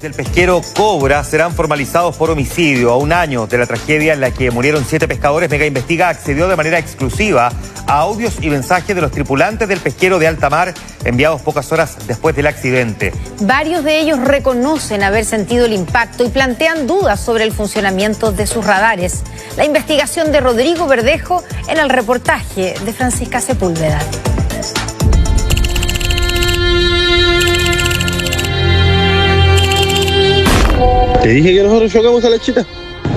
Del pesquero Cobra serán formalizados por homicidio. A un año de la tragedia en la que murieron 7 pescadores, Mega Investiga accedió de manera exclusiva a audios y mensajes de los tripulantes del pesquero de alta mar enviados pocas horas después del accidente. Varios de ellos reconocen haber sentido el impacto y plantean dudas sobre el funcionamiento de sus radares. La investigación de Rodrigo Verdejo en el reportaje de Francisca Sepúlveda. Te dije que nosotros chocamos a la lanchita.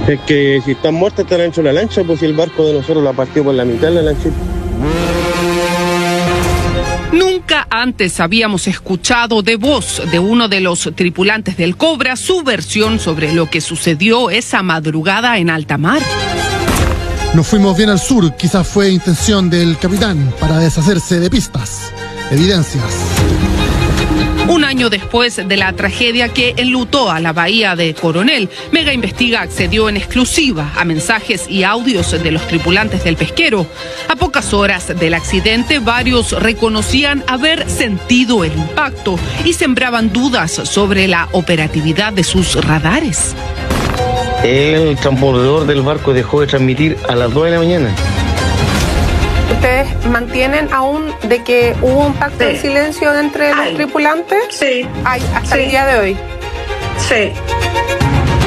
Es que si están muertas están dentro de la lancha, pues si el barco de nosotros la partió por la mitad de la lanchita. Nunca antes habíamos escuchado de voz de uno de los tripulantes del Cobra su versión sobre lo que sucedió esa madrugada en alta mar. Nos fuimos bien al sur, quizás fue intención del capitán para deshacerse de pistas, evidencias. Un año después de la tragedia que enlutó a la bahía de Coronel, Mega Investiga accedió en exclusiva a mensajes y audios de los tripulantes del pesquero. A pocas horas del accidente, varios reconocían haber sentido el impacto y sembraban dudas sobre la operatividad de sus radares. El transbordador del barco dejó de transmitir a las 2 de la mañana. ¿Ustedes mantienen aún de que hubo un pacto de silencio entre los tripulantes? Sí. Hasta el día de hoy. Sí.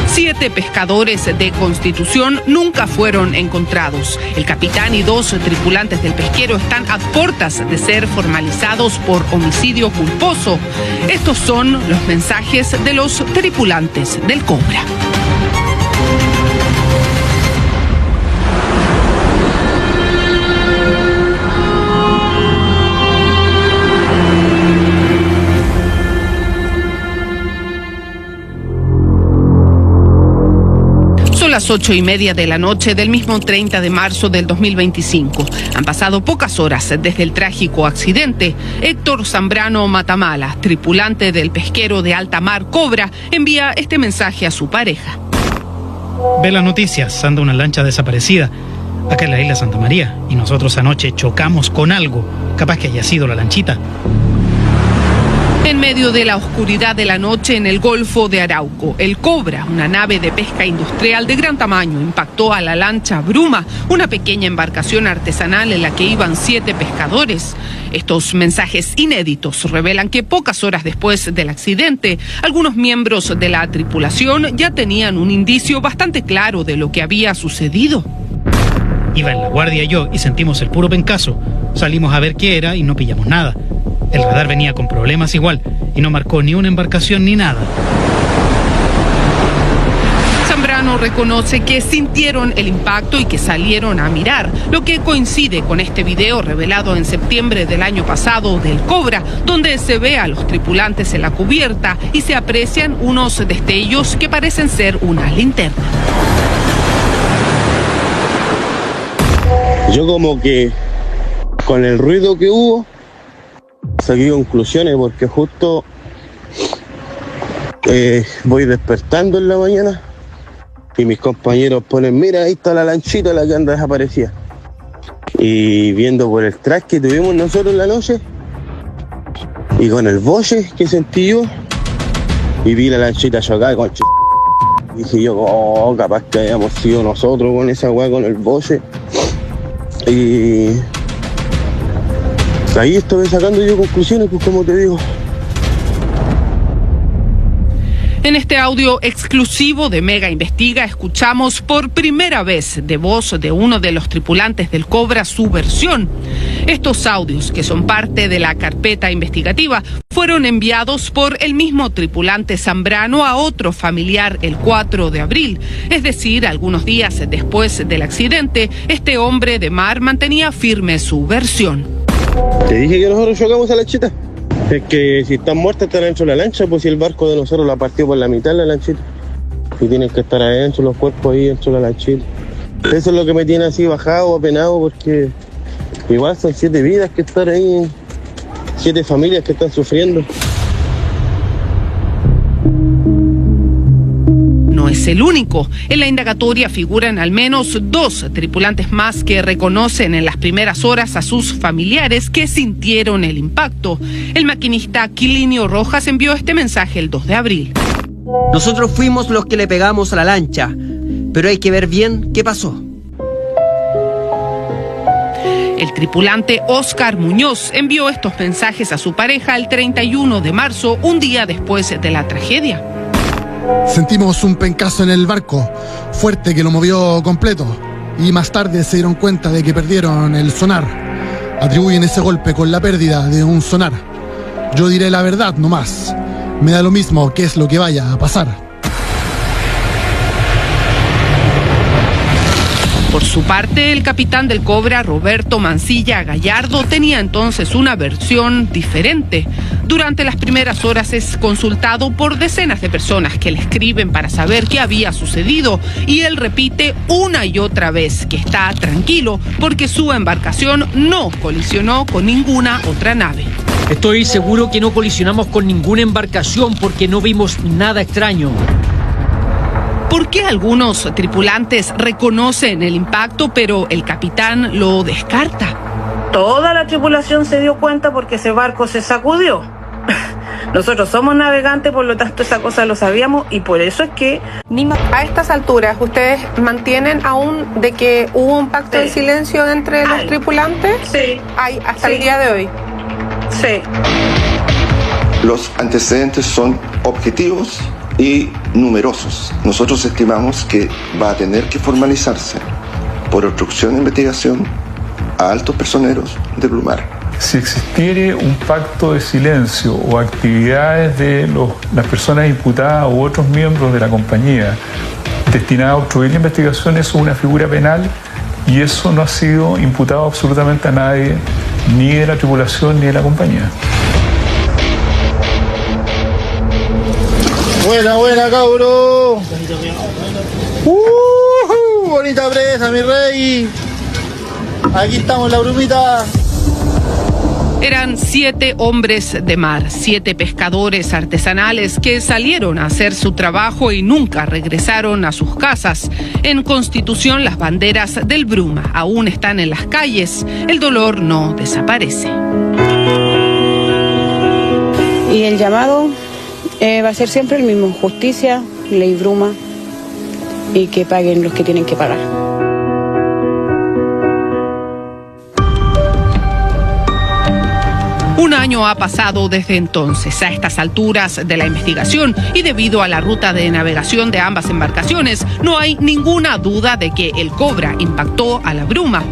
7 pescadores de Constitución nunca fueron encontrados. El capitán y 2 tripulantes del pesquero están a puertas de ser formalizados por homicidio culposo. Estos son los mensajes de los tripulantes del Cobra. Las 8:30 de la noche del mismo 30 de marzo del 2025. Han pasado pocas horas desde el trágico accidente. Héctor Zambrano Matamala, tripulante del pesquero de alta mar Cobra, envía este mensaje a su pareja. Ve las noticias, anda una lancha desaparecida acá en la isla Santa María y nosotros anoche chocamos con algo, capaz que haya sido la lanchita. En medio de la oscuridad de la noche en el Golfo de Arauco, el Cobra, una nave de pesca industrial de gran tamaño, impactó a la lancha Bruma, una pequeña embarcación artesanal en la que iban 7 pescadores. Estos mensajes inéditos revelan que pocas horas después del accidente, algunos miembros de la tripulación ya tenían un indicio bastante claro de lo que había sucedido. Iba en la guardia yo y sentimos el puro pencazo. Salimos a ver qué era y no pillamos nada. El radar venía con problemas igual y no marcó ni una embarcación ni nada. Zambrano reconoce que sintieron el impacto y que salieron a mirar, lo que coincide con este video revelado en septiembre del año pasado del Cobra, donde se ve a los tripulantes en la cubierta y se aprecian unos destellos que parecen ser una linterna. Yo como que con el ruido que hubo saqué conclusiones porque justo voy despertando en la mañana y mis compañeros ponen, mira, ahí está la lanchita, la que anda desaparecida. Y viendo por el track que tuvimos nosotros en la noche y con el boche que sentí yo y vi la lanchita chocada, concha. Dije yo, oh, capaz que hayamos sido nosotros con esa weá, con el boche. Y ahí estoy sacando yo conclusiones, pues como te digo. En este audio exclusivo de Mega Investiga escuchamos por primera vez de voz de uno de los tripulantes del Cobra su versión. Estos audios, que son parte de la carpeta investigativa, fueron enviados por el mismo tripulante Zambrano a otro familiar el 4 de abril. Es decir, algunos días después del accidente, este hombre de mar mantenía firme su versión. Te dije que nosotros chocamos a la lanchita. Es que si están muertas están dentro de la lancha, pues si el barco de nosotros la partió por la mitad de la lanchita. Y tienen que estar adentro, los cuerpos ahí dentro de la lanchita. Eso es lo que me tiene así bajado, apenado, porque igual son 7 vidas que están ahí, 7 familias que están sufriendo. No es el único. En la indagatoria figuran al menos 2 tripulantes más que reconocen en las primeras horas a sus familiares que sintieron el impacto. El maquinista Quilinio Rojas envió este mensaje el 2 de abril. Nosotros fuimos los que le pegamos a la lancha, pero hay que ver bien qué pasó. El tripulante Óscar Muñoz envió estos mensajes a su pareja el 31 de marzo, un día después de la tragedia. Sentimos un pencazo en el barco, fuerte que lo movió completo, y más tarde se dieron cuenta de que perdieron el sonar. Atribuyen ese golpe con la pérdida de un sonar. Yo diré la verdad nomás. Me da lo mismo qué es lo que vaya a pasar. Por su parte, el capitán del Cobra, Roberto Mancilla Gallardo, tenía entonces una versión diferente. Durante las primeras horas es consultado por decenas de personas que le escriben para saber qué había sucedido, y él repite una y otra vez que está tranquilo porque su embarcación no colisionó con ninguna otra nave. Estoy seguro que no colisionamos con ninguna embarcación porque no vimos nada extraño. ¿Por qué algunos tripulantes reconocen el impacto, pero el capitán lo descarta? Toda la tripulación se dio cuenta porque ese barco se sacudió. Nosotros somos navegantes, por lo tanto esa cosa lo sabíamos, y por eso es que... A estas alturas, ¿ustedes mantienen aún de que hubo un pacto de silencio entre los tripulantes? Sí. Hay hasta el día de hoy. Sí. Los antecedentes son objetivos y numerosos. Nosotros estimamos que va a tener que formalizarse por obstrucción de investigación a altos personeros de Blue Mar. Si existiere un pacto de silencio o actividades de las personas imputadas u otros miembros de la compañía destinada a obstruir la investigación, eso es una figura penal, y eso no ha sido imputado absolutamente a nadie, ni de la tripulación ni de la compañía. Buena, cabro. Bonita presa, mi rey. Aquí estamos en la brumita. Eran 7 hombres de mar, 7 pescadores artesanales que salieron a hacer su trabajo y nunca regresaron a sus casas. En Constitución, las banderas del Bruma aún están en las calles. El dolor no desaparece. Y el llamado va a ser siempre el mismo: justicia, ley Bruma, y que paguen los que tienen que pagar. Un año ha pasado desde entonces. A estas alturas de la investigación, y debido a la ruta de navegación de ambas embarcaciones, no hay ninguna duda de que el Cobra impactó a la Bruma.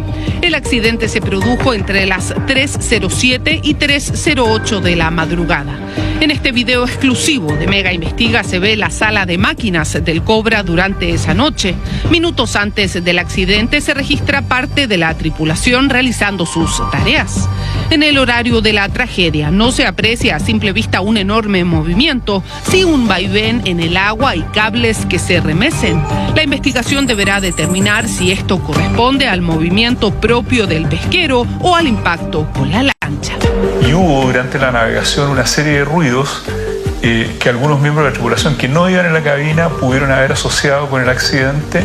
El accidente se produjo entre las 3:07 y 3:08 de la madrugada. En este video exclusivo de Mega Investiga se ve la sala de máquinas del Cobra durante esa noche. Minutos antes del accidente se registra parte de la tripulación realizando sus tareas. En el horario de la tragedia no se aprecia a simple vista un enorme movimiento, sí un vaivén en el agua y cables que se remecen. La investigación deberá determinar si esto corresponde al movimiento propio del pesquero o al impacto con la lancha. Y hubo durante la navegación una serie de ruidos que algunos miembros de la tripulación que no iban en la cabina pudieron haber asociado con el accidente,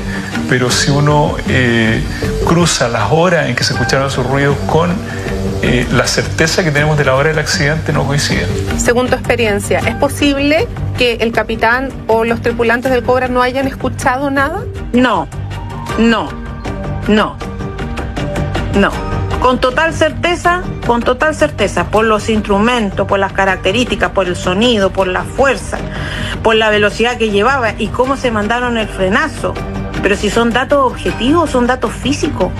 pero si uno cruza las horas en que se escucharon esos ruidos con la certeza que tenemos de la hora del accidente, no coinciden. Según tu experiencia, ¿es posible que el capitán o los tripulantes del Cobra no hayan escuchado nada? No. Con total certeza, por los instrumentos, por las características, por el sonido, por la fuerza, por la velocidad que llevaba y cómo se mandaron el frenazo. Pero si son datos objetivos, son datos físicos.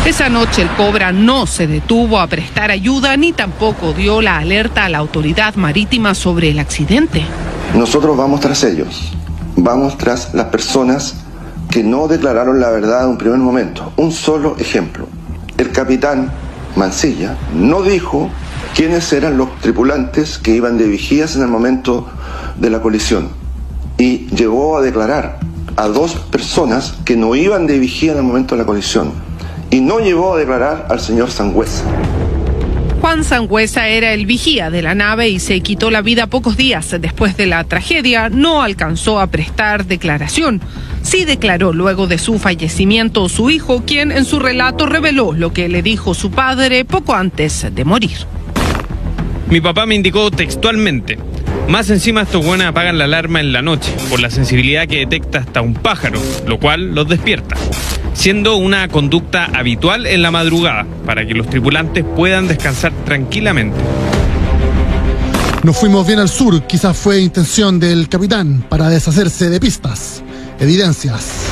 Esa noche el Cobra no se detuvo a prestar ayuda ni tampoco dio la alerta a la autoridad marítima sobre el accidente. Nosotros vamos tras ellos, vamos tras las personas que no declararon la verdad en un primer momento. Un solo ejemplo: el capitán Mancilla no dijo quiénes eran los tripulantes que iban de vigías en el momento de la colisión, y llegó a declarar a 2 personas que no iban de vigía en el momento de la colisión, y no llegó a declarar al señor Sangüesa. Juan Sangüesa era el vigía de la nave y se quitó la vida pocos días después de la tragedia. No alcanzó a prestar declaración. Sí declaró luego de su fallecimiento su hijo, quien en su relato reveló lo que le dijo su padre poco antes de morir. Mi papá me indicó textualmente: más encima estos buenos apagan la alarma en la noche, por la sensibilidad que detecta hasta un pájaro, lo cual los despierta, siendo una conducta habitual en la madrugada, para que los tripulantes puedan descansar tranquilamente. Nos fuimos bien al sur, quizás fue intención del capitán para deshacerse de pistas, evidencias.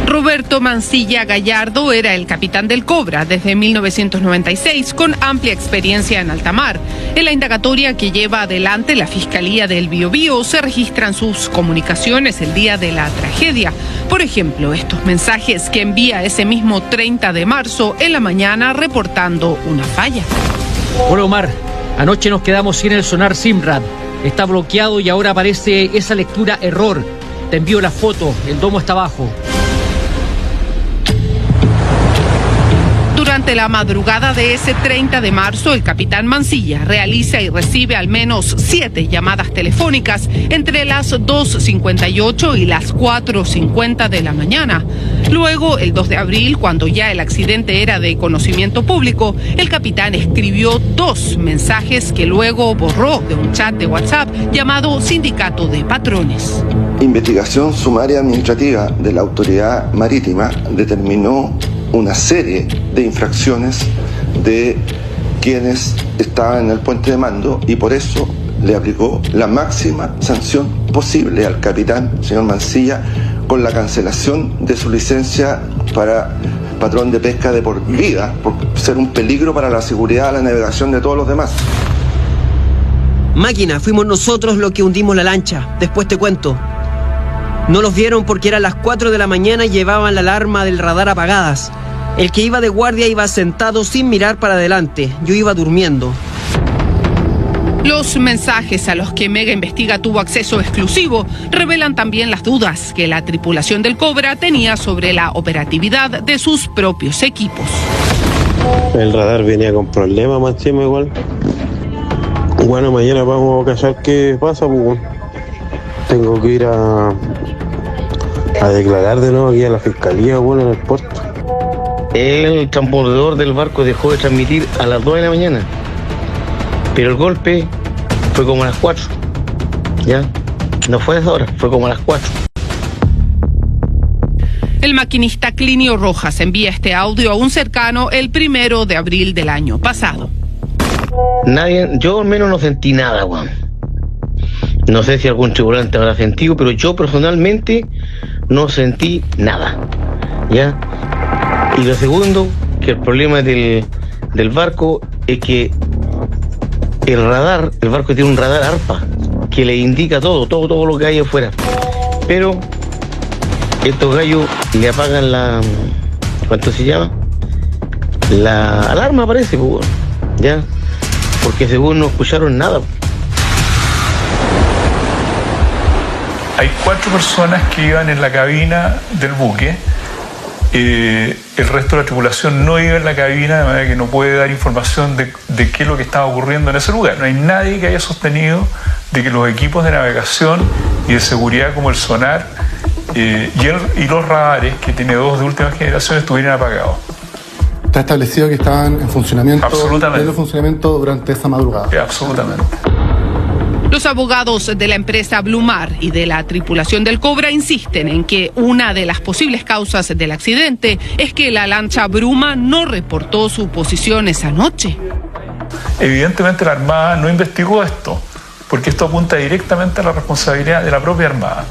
Roberto Mancilla Gallardo era el capitán del Cobra desde 1996, con amplia experiencia en alta mar. En la indagatoria que lleva adelante la Fiscalía del Biobío se registran sus comunicaciones el día de la tragedia. Por ejemplo, estos mensajes que envía ese mismo 30 de marzo en la mañana reportando una falla. Hola Omar, anoche nos quedamos sin el sonar Simrad. Está bloqueado y ahora aparece esa lectura error. Te envío la foto, el domo está abajo. Durante la madrugada de ese 30 de marzo, el capitán Mancilla realiza y recibe al menos 7 llamadas telefónicas entre las 2:58 y las 4:50 de la mañana. Luego, el 2 de abril, cuando ya el accidente era de conocimiento público, el capitán escribió 2 mensajes que luego borró de un chat de WhatsApp llamado Sindicato de Patrones. Investigación sumaria administrativa de la Autoridad Marítima determinó una serie de infracciones de quienes estaban en el puente de mando y por eso le aplicó la máxima sanción posible al capitán, señor Mancilla, con la cancelación de su licencia para patrón de pesca de por vida, por ser un peligro para la seguridad de la navegación de todos los demás. Máquina, fuimos nosotros los que hundimos la lancha, después te cuento. No los vieron porque eran las 4 de la mañana y llevaban la alarma del radar apagadas. El que iba de guardia iba sentado sin mirar para adelante. Yo iba durmiendo. Los mensajes a los que Mega Investiga tuvo acceso exclusivo revelan también las dudas que la tripulación del Cobra tenía sobre la operatividad de sus propios equipos. El radar venía con problemas más encima igual. Bueno, mañana vamos a cachar qué pasa, pues. Tengo que ir a declarar de nuevo aquí a la fiscalía, bueno, en el puerto. El transbordador del barco dejó de transmitir a las 2 de la mañana, pero el golpe fue como a las 4, ¿ya? No fue a esa hora, fue como a las 4. El maquinista Clinio Rojas envía este audio a un cercano el 1 de abril del año pasado. Yo al menos no sentí nada, Juan. No sé si algún tripulante habrá sentido, pero yo personalmente no sentí nada, ¿ya? Y lo segundo, que el problema del barco es que el barco tiene un radar ARPA que le indica todo lo que hay afuera. Pero estos gallos le apagan la... ¿cuánto se llama? La alarma parece, pues, ¿ya? Porque según no escucharon nada. Hay 4 personas que iban en la cabina del buque. El resto de la tripulación no iba en la cabina, de manera que no puede dar información de qué es lo que estaba ocurriendo en ese lugar. No hay nadie que haya sostenido de que los equipos de navegación y de seguridad como el sonar y los radares, que tiene 2 de última generación, estuvieran apagados. Está establecido que estaban en funcionamiento, absolutamente, en funcionamiento durante esa madrugada. Absolutamente. Los abogados de la empresa Blue Mar y de la tripulación del Cobra insisten en que una de las posibles causas del accidente es que la lancha Bruma no reportó su posición esa noche. Evidentemente la Armada no investigó esto, porque esto apunta directamente a la responsabilidad de la propia Armada.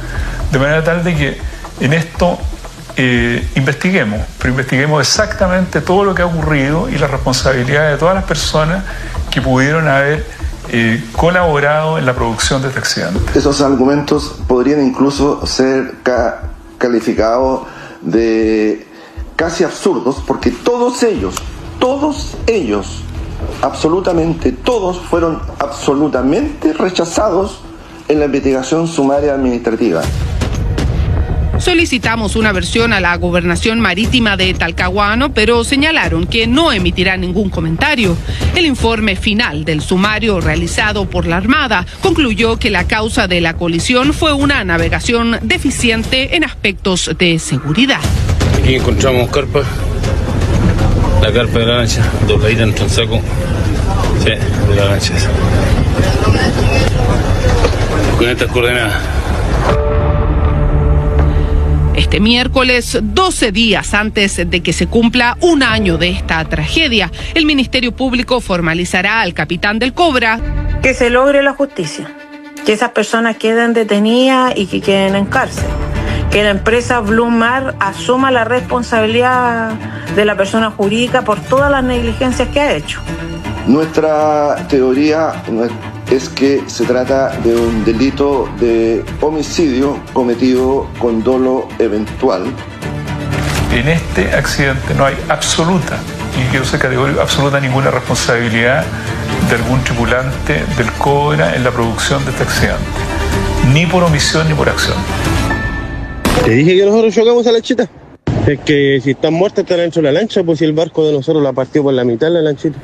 De manera tal de que en esto investiguemos, pero investiguemos exactamente todo lo que ha ocurrido y la responsabilidad de todas las personas que pudieron haber colaborado en la producción de este accidente. Esos argumentos podrían incluso ser calificados de casi absurdos, porque todos ellos, absolutamente todos, fueron absolutamente rechazados en la investigación sumaria administrativa. Solicitamos una versión a la Gobernación Marítima de Talcahuano, pero señalaron que no emitirán ningún comentario. El informe final del sumario realizado por la Armada concluyó que la causa de la colisión fue una navegación deficiente en aspectos de seguridad. Aquí encontramos carpa, la carpa de la lancha, dobladita en transaco, Sí, de la lancha esa. Con estas coordenadas. Este miércoles, 12 días antes de que se cumpla un año de esta tragedia, el Ministerio Público formalizará al capitán del Cobra. Que se logre la justicia, que esas personas queden detenidas y que queden en cárcel. Que la empresa Blue Mar asuma la responsabilidad de la persona jurídica por todas las negligencias que ha hecho. Nuestra teoría es que se trata de un delito de homicidio cometido con dolo eventual. En este accidente no hay absoluta, y quiero ser categórico, absoluta ninguna responsabilidad de algún tripulante del Cobra en la producción de este accidente, ni por omisión ni por acción. Te dije que nosotros chocamos a la lanchita. Es que si están muertas están dentro de la lancha, pues si el barco de nosotros la partió por la mitad la lanchita.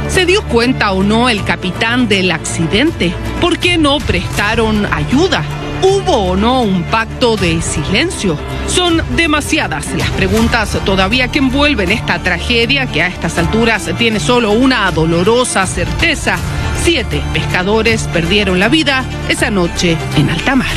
¿Se dio cuenta o no el capitán del accidente? ¿Por qué no prestaron ayuda? ¿Hubo o no un pacto de silencio? Son demasiadas las preguntas todavía que envuelven esta tragedia que a estas alturas tiene solo una dolorosa certeza. 7 pescadores perdieron la vida esa noche en alta mar.